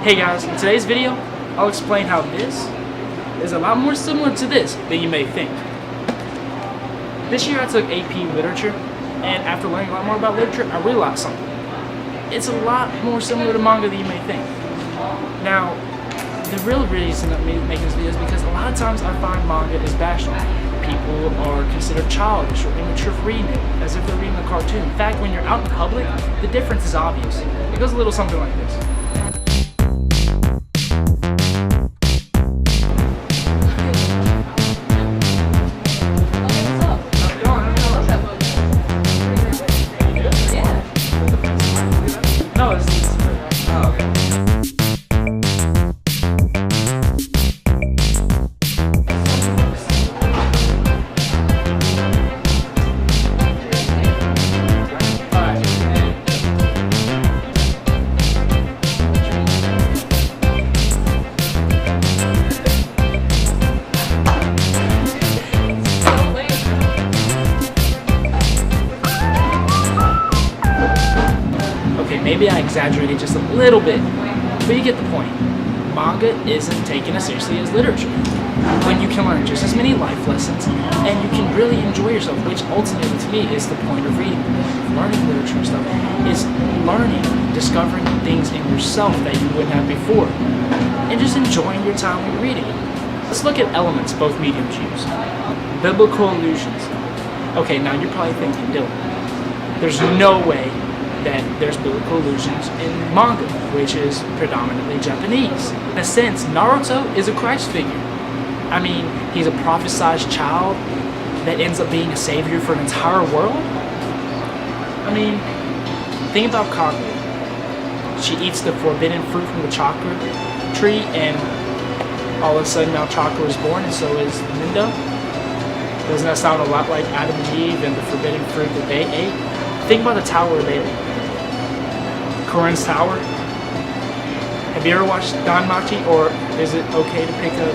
Hey guys, in today's video, I'll explain how this is a lot more similar to this than you may think. This year I took AP Literature, and after learning a lot more about literature, I realized something. It's a lot more similar to manga than you may think. Now, the real reason I'm making this video is because a lot of times I find manga is bashed on. People are considered childish or immature for reading it, as if they're reading a cartoon. In fact, when you're out in public, the difference is obvious. It goes a little something like this. Maybe I exaggerated just a little bit, but you get the point. Manga isn't taken as seriously as literature, when you can learn just as many life lessons, and you can really enjoy yourself, which ultimately to me is the point of reading. Learning literature and stuff is learning, discovering things in yourself that you wouldn't have before, and just enjoying your time when reading. Let's look at elements both mediums use. Biblical allusions. Okay, now you're probably thinking, Dylan, there's no way that there's biblical allusions in manga, which is predominantly Japanese. In a sense, Naruto is a Christ figure. I mean, he's a prophesized child that ends up being a savior for an entire world. I mean, think about Kaguya. She eats the forbidden fruit from the chakra tree, and all of a sudden now chakra is born, and so is Mindo. Doesn't that sound a lot like Adam and Eve and the forbidden fruit that they ate? Think about the Tower of Babel. Korin's Tower. Have you ever watched Danmachi, or is it okay to pick up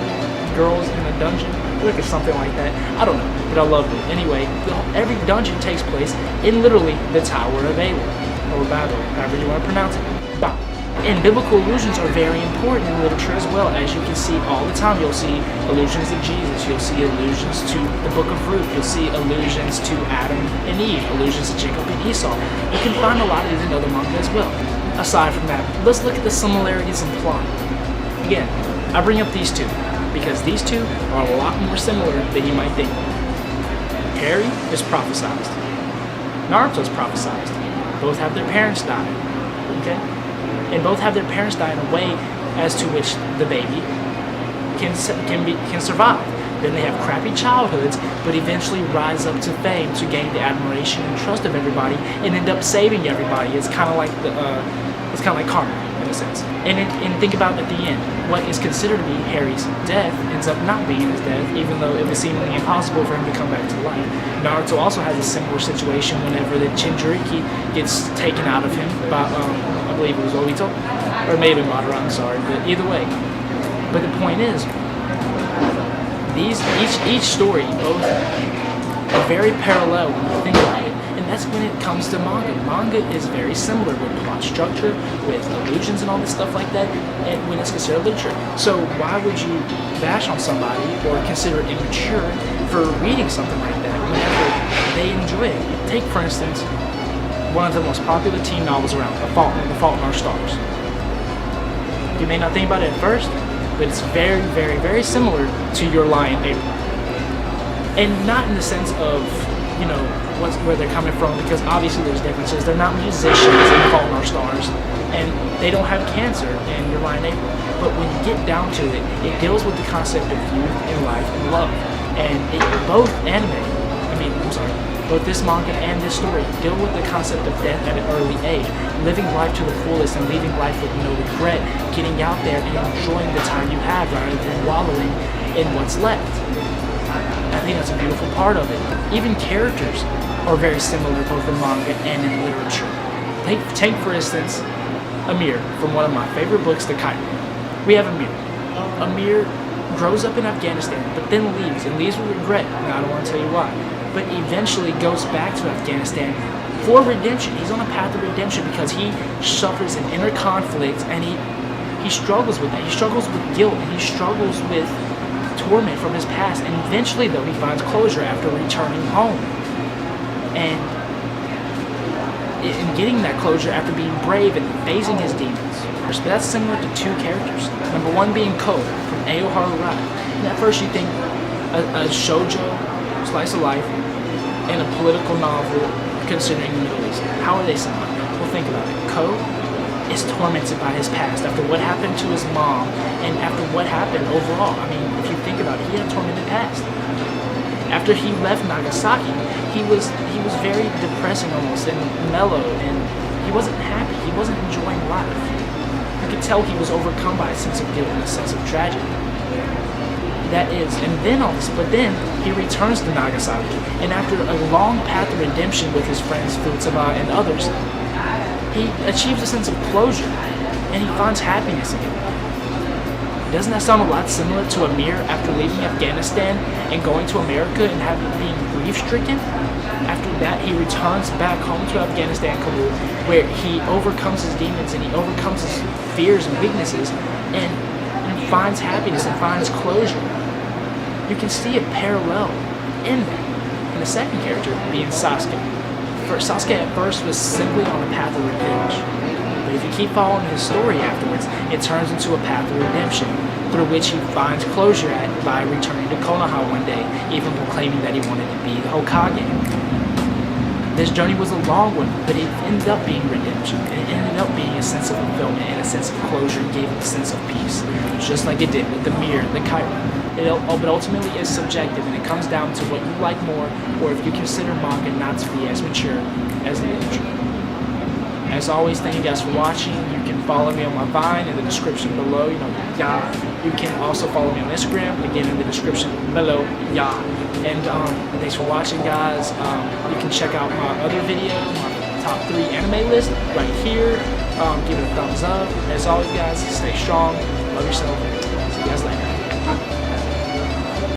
girls in a dungeon? I feel like it's something like that. I don't know, but I love it. Anyway, every dungeon takes place in literally the Tower of Babel, or Babel, however you want to pronounce it. And biblical allusions are very important in literature as well. As you can see all the time, you'll see allusions to Jesus, you'll see allusions to the book of Ruth, you'll see allusions to Adam and Eve, allusions to Jacob and Esau. You can find a lot of these in other manga as well. Aside from that, let's look at the similarities in plot. Again, I bring up these two because these two are a lot more similar than you might think. Harry is prophesized. Naruto's prophesized. Both have their parents die. Okay? And both have their parents die in a way as to which the baby can survive. Then they have crappy childhoods, but eventually rise up to fame to gain the admiration and trust of everybody, and end up saving everybody. It's kind of like karma in a sense. And think about at the end, what is considered to be Harry's death ends up not being his death, even though it was seemingly impossible for him to come back to life. Naruto also has a similar situation whenever the Jinchuriki gets taken out of him by I believe it was Obito, or maybe Madara, I'm sorry, but either way. But the point is, each story both are very parallel when you think about it, and that's when it comes to manga. Manga is very similar with plot structure, with allusions and all this stuff like that, and when it's considered literature. So why would you bash on somebody or consider it immature for reading something like that whenever they enjoy it? Take, for instance, one of the most popular teen novels around, The Fault in Our Stars. You may not think about it at first, but it's very, very, very similar to Your Lie in April. And not in the sense of, you know, where they're coming from, because obviously there's differences. They're not musicians in The Fault in Our Stars, and they don't have cancer in Your Lie in April. But when you get down to it, it deals with the concept of youth and life and love. And both this manga and this story deal with the concept of death at an early age, living life to the fullest and leaving life with no regret, getting out there and enjoying the time you have rather than wallowing in what's left. I think that's a beautiful part of it. Even characters are very similar both in manga and in literature. Take for instance, Amir from one of my favorite books, The Kite. We have Amir. Amir grows up in Afghanistan, but then leaves with regret, and I don't want to tell you why. But eventually goes back to Afghanistan for redemption. He's on a path of redemption because he suffers an inner conflict, and he he struggles with that. He struggles with guilt, and he struggles with torment from his past. And eventually, though, he finds closure after returning home. And in getting that closure after being brave and facing his demons. But that's similar to two characters. Number one being Ko from Aoharu Rai. And at first you think a shoujo, slice of life, and a political novel considering the Middle East. How are they similar? Well, think about it. Ko is tormented by his past after what happened to his mom and after what happened overall. I mean, if you think about it, he had a tormented past. After he left Nagasaki, he was very depressing almost and mellow, and he wasn't happy. He wasn't enjoying life. You could tell he was overcome by a sense of guilt and a sense of tragedy. That is, but then he returns to Nagasaki, and after a long path of redemption with his friends Futsama and others, he achieves a sense of closure, and he finds happiness again. Doesn't that sound a lot similar to Amir after leaving Afghanistan and going to America and being grief-stricken? After that, he returns back home to Afghanistan, Kabul, where he overcomes his demons and he overcomes his fears and weaknesses and finds happiness and finds closure. You can see a parallel in that. And the second character being Sasuke. Sasuke at first was simply on a path of revenge. But if you keep following his story afterwards, it turns into a path of redemption, through which he finds closure by returning to Konoha one day, even proclaiming that he wanted to be the Hokage. This journey was a long one, but it ended up being redemption. It ended up being a sense of fulfillment and a sense of closure, and gave him a sense of peace, just like it did with the mirror, the Kyra. But ultimately it's subjective, and it comes down to what you like more, or if you consider manga not to be as mature as literature. As always, thank you guys for watching. You can follow me on my Vine in the description below. You can also follow me on Instagram, again in the description below. And thanks for watching, guys. You can check out my other video, my top 3 anime list right here. Give it a thumbs up. As always, guys, stay strong. Love yourself. See you guys later.